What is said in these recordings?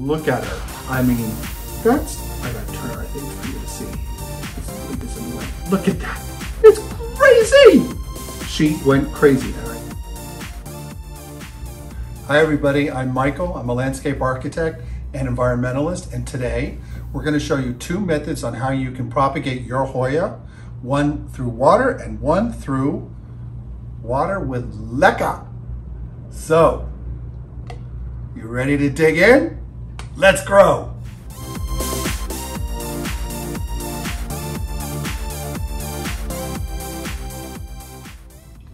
look at her. I mean, I gotta turn her, I think, for you to see. Look at that. It's crazy. She went crazy. All right. Hi, everybody. I'm Michael. I'm a landscape architect and environmentalist. And today we're going to show you two methods on how you can propagate your Hoya, one through water and one through water with LECA. So, you ready to dig in? Let's grow.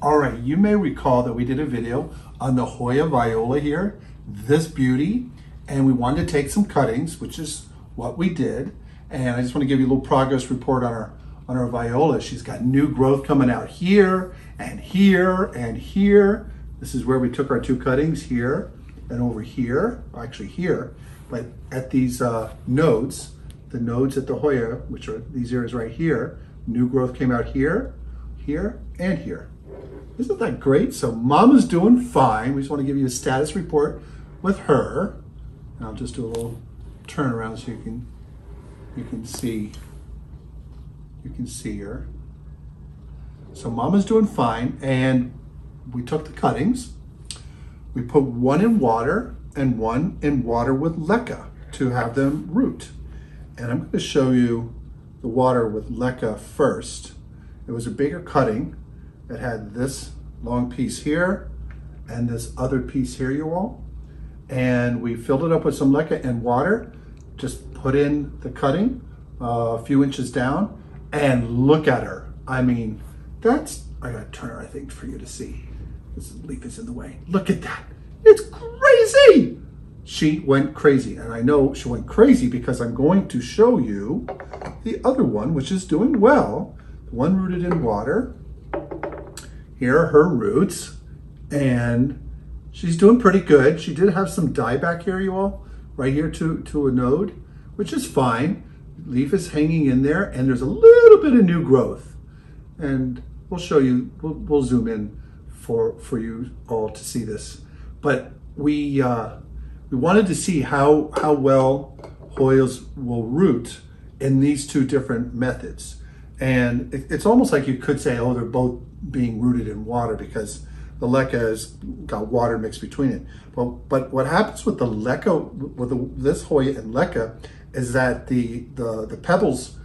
All right, you may recall that we did a video on the Hoya Viola here, this beauty, and we wanted to take some cuttings, which is what we did. And I just want to give you a little progress report on our Viola. She's got new growth coming out here and here and here. This is where we took our two cuttings, here and over here, actually here, but at these nodes, the nodes at the Hoya, which are these areas right here, new growth came out here, here, and here. Isn't that great? So Mama's doing fine. We just want to give you a status report with her. And I'll just do a little turnaround so you can see her. So Mama's doing fine, and we took the cuttings. We put one in water and one in water with LECA to have them root. And I'm going to show you the water with LECA first. It was a bigger cutting. It had this long piece here and this other piece here, you all. And we filled it up with some LECA and water, just put in the cutting a few inches down, and look at her. I mean, I gotta turn her, I think, for you to see. This leaf is in the way. Look at that. It's crazy. She went crazy. And I know she went crazy because I'm going to show you the other one, which is doing well. The one rooted in water. Here are her roots, and she's doing pretty good. She did have some dieback here, you all, right here to a node, which is fine. Leaf is hanging in there, and there's a little bit of new growth. And we'll show you, we'll zoom in for you all to see this. But we wanted to see how well Hoyas will root in these two different methods. And it's almost like you could say, oh, they're both being rooted in water because the LECA has got water mixed between it. But what happens with the LECA, with this Hoya and LECA, is that the pebbles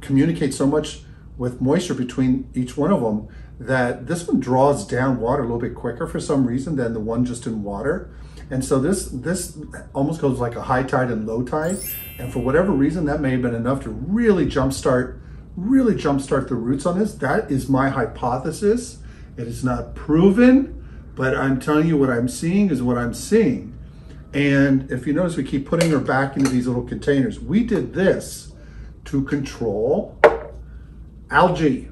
communicate so much with moisture between each one of them that this one draws down water a little bit quicker for some reason than the one just in water. And so this almost goes like a high tide and low tide. And for whatever reason, that may have been enough to really jumpstart the roots on this. That is my hypothesis. It is not proven, but I'm telling you what I'm seeing is what I'm seeing. And if you notice, we keep putting her back into these little containers. We did this to control algae.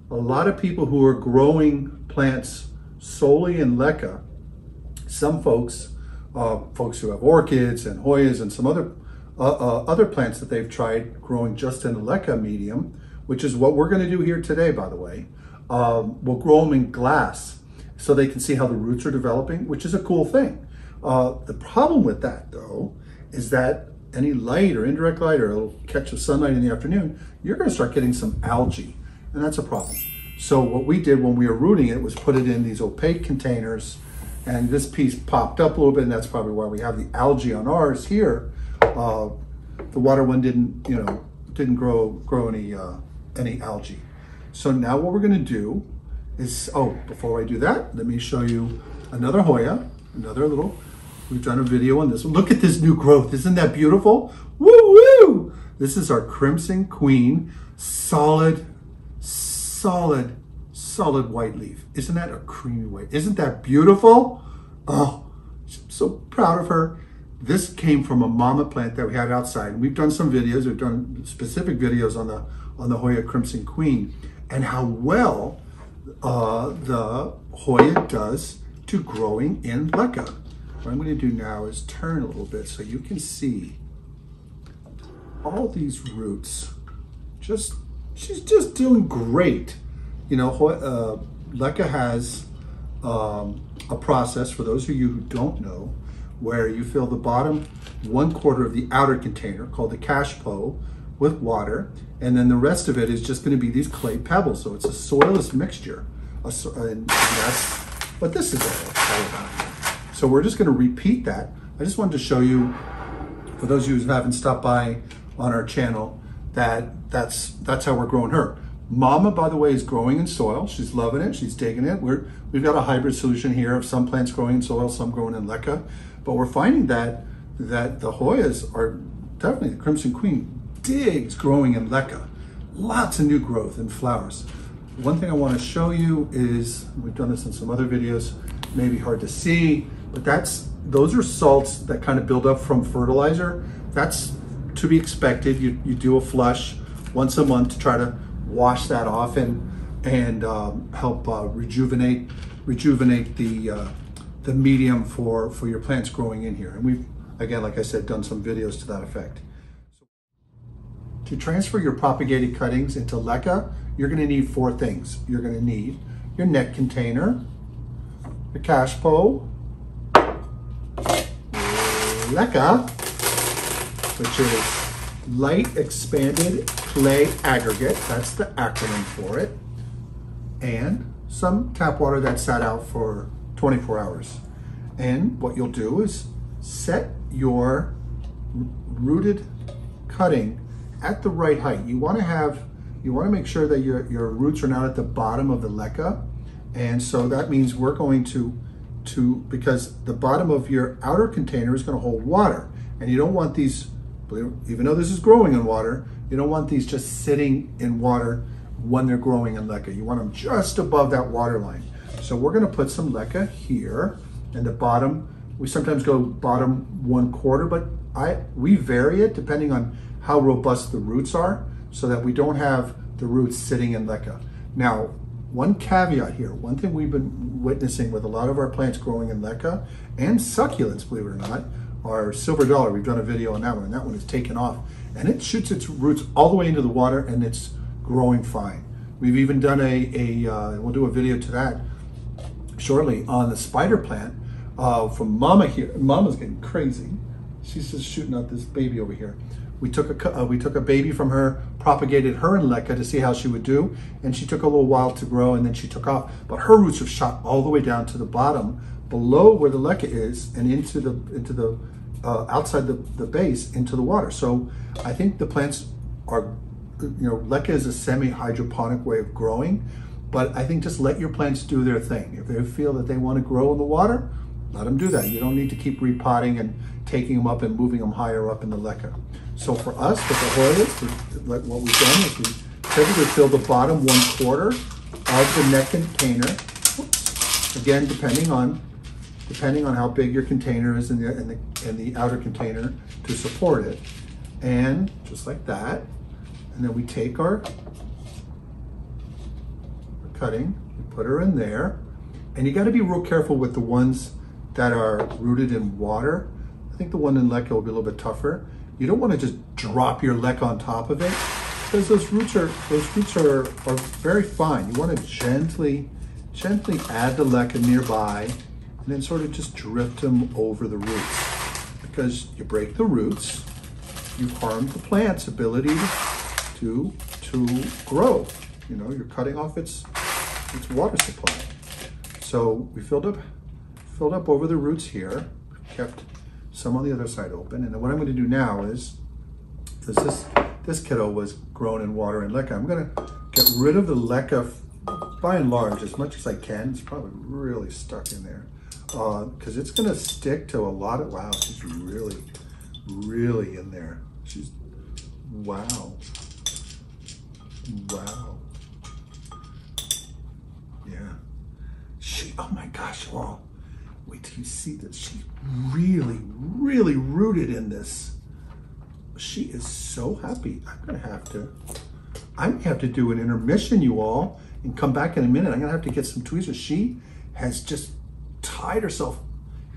A lot of people who are growing plants solely in LECA, some folks who have orchids and Hoyas and some other plants that they've tried growing just in the LECA medium, which is what we're going to do here today, by the way. We'll grow them in glass so they can see how the roots are developing, which is a cool thing. The problem with that, though, is that any light or indirect light or a little catch of sunlight in the afternoon, you're going to start getting some algae, and that's a problem. So what we did when we were rooting it was put it in these opaque containers, and this piece popped up a little bit, and that's probably why we have the algae on ours here. The water one didn't grow any algae. So now what we're going to do is, before I do that, let me show you another Hoya, we've done a video on this one. Look at this new growth. Isn't that beautiful? Woo woo! This is our Crimson Queen, solid white leaf. Isn't that a creamy white? Isn't that beautiful? Oh, I'm so proud of her. This came from a mama plant that we had outside. We've done some videos. We've done specific videos on the Hoya Crimson Queen and how well the Hoya does to growing in LECA. What I'm going to do now is turn a little bit so you can see all these roots. She's just doing great. You know, LECA has a process, for those of you who don't know, where you fill the bottom 1/4 of the outer container called the cash po with water, and then the rest of it is just going to be these clay pebbles. So it's a soilless mixture, and that's what this is all about. So we're just going to repeat that. I just wanted to show you, for those of you who haven't stopped by on our channel, that's how we're growing her. Mama, by the way, is growing in soil. She's loving it. She's digging it. We've got a hybrid solution here of some plants growing in soil, some growing in LECA. But we're finding that the Hoyas are definitely, the Crimson Queen digs growing in LECA. Lots of new growth and flowers. One thing I want to show you is, we've done this in some other videos, maybe hard to see, but those are salts that kind of build up from fertilizer. That's to be expected. You do a flush once a month to try to wash that off and help rejuvenate the medium for your plants growing in here. And we've, again, like I said, done some videos to that effect. To transfer your propagated cuttings into LECA, you're going to need 4 things. You're going to need your net container, the cash po, LECA, which is light expanded clay aggregate, that's the acronym for it, and some tap water that sat out for 24 hours. And what you'll do is set your rooted cutting at the right height. You want to make sure that your roots are not at the bottom of the LECA, and so that means we're going to because the bottom of your outer container is going to hold water, and you don't want these, even though this is growing in water, you don't want these just sitting in water when they're growing in LECA. You want them just above that water line. So we're going to put some LECA here, and the bottom, we sometimes go bottom 1/4, but we vary it depending on how robust the roots are, so that we don't have the roots sitting in LECA. Now, one caveat here, one thing we've been witnessing with a lot of our plants growing in LECA and succulents, believe it or not, are silver dollar. We've done a video on that one, and that one is taken off, and it shoots its roots all the way into the water, and it's growing fine. We've even done we'll do a video to that shortly on the spider plant from Mama here. Mama's getting crazy. She's just shooting out this baby over here. We took a baby from her, propagated her in LECA to see how she would do, and she took a little while to grow, and then she took off. But her roots have shot all the way down to the bottom, below where the LECA is, and into the outside the base into the water. So I think the plants are, LECA is a semi-hydroponic way of growing, but I think just let your plants do their thing. If they feel that they want to grow in the water, let them do that. You don't need to keep repotting and taking them up and moving them higher up in the LECA. So for us, with the Hoyas, what we've done is we typically fill the bottom 1/4 of the net container. Oops. Again, depending on how big your container is and the outer container to support it, and just like that. And then we take our cutting, we put her in there, and you got to be real careful with the ones that are rooted in water. I think the one in LECA will be a little bit tougher. You don't want to just drop your LECA on top of it, because those roots are very fine. You want to gently add the LECA nearby, and then sort of just drift them over the roots. Because you break the roots, you harm the plant's ability to grow. You're cutting off its water supply. So we filled up over the roots here, kept some on the other side open, and then what I'm going to do now is, because this kiddo was grown in water and LECA, I'm going to get rid of the LECA by and large as much as I can. It's probably really stuck in there because it's going to stick to a lot of, wow, she's really in there. She's, wow. Yeah. Oh my gosh, well, wait till you see that. She's really rooted in this. She is so happy. I may have to do an intermission, you all, and come back in a minute. I'm gonna have to get some tweezers. She has just tied herself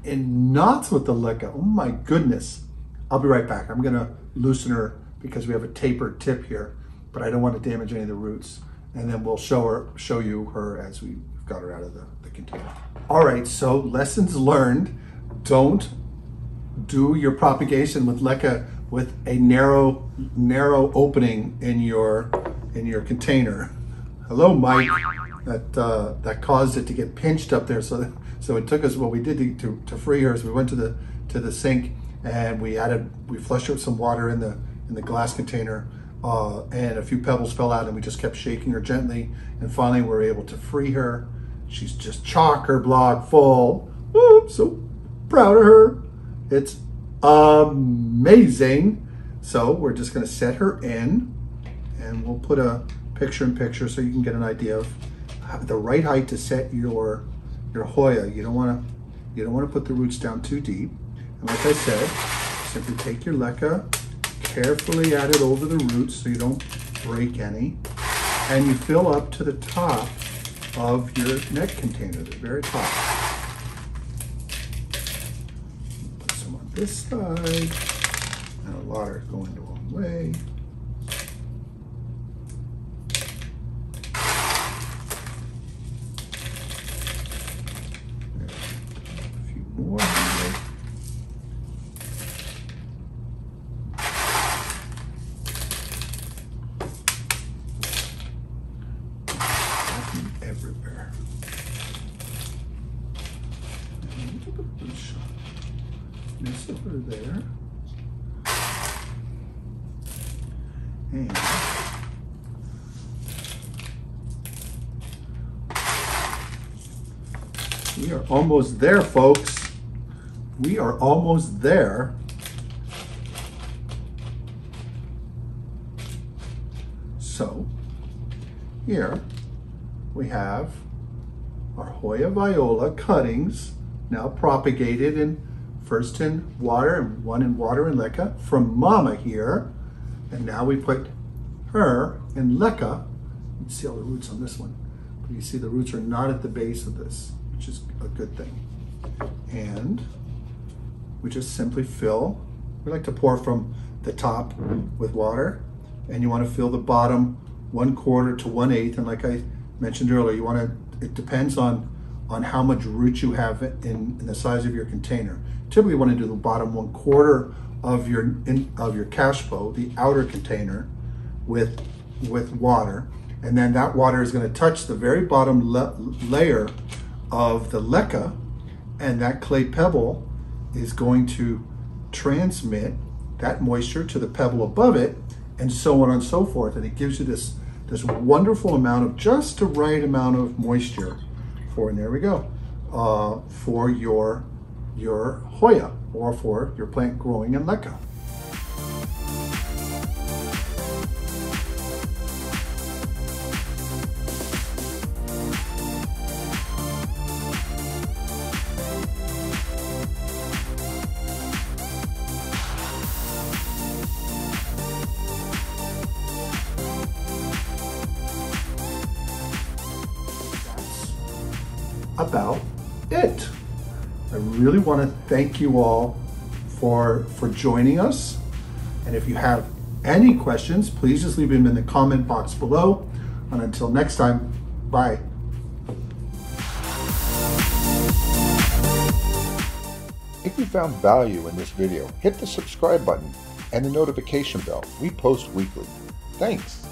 in knots with the LECA. Oh my goodness. I'll be right back. I'm gonna loosen her because we have a tapered tip here, but I don't want to damage any of the roots. And then we'll show you her as we got her out of the container. All right, so lessons learned. Don't do your propagation with LECA with a narrow opening in your container. Hello, Mike. That caused it to get pinched up there. So it took us, what we did to free her is we went to the sink and we flushed her with some water in the glass container, and a few pebbles fell out, and we just kept shaking her gently, and finally we were able to free her. She's just chock-a-block full. Oh, so proud of her. It's amazing. So we're just going to set her in, and we'll put a picture-in-picture so you can get an idea of the right height to set your Hoya. You don't want to put the roots down too deep. And like I said, simply take your LECA, carefully add it over the roots so you don't break any, and you fill up to the top of your net container, the very top. Put some on this side. Now the water is going the wrong way. A few more here. Everywhere. This over there. And we are almost there, folks. We are almost there. So here we have our Hoya Viola cuttings now propagated first in water and one in water and LECA from Mama here. And now we put her in LECA. You can see all the roots on this one. But you see the roots are not at the base of this, which is a good thing. And we just simply fill. We like to pour from the top with water. And you want to fill the bottom 1/4 to 1/8. And like I mentioned earlier, you want to, it depends on how much root you have in the size of your container. Typically you want to do the bottom 1/4 of your cash flow, the outer container, with water, and then that water is going to touch the very bottom layer of the LECA, and that clay pebble is going to transmit that moisture to the pebble above it, and so on and so forth, and it gives you this wonderful amount of just the right amount of moisture and there we go, for your Hoya, or for your plant growing in LECA. About it. I really want to thank you all for joining us, and if you have any questions, please just leave them in the comment box below, and until next time, bye. If you found value in this video, hit the subscribe button and the notification bell. We post weekly. Thanks.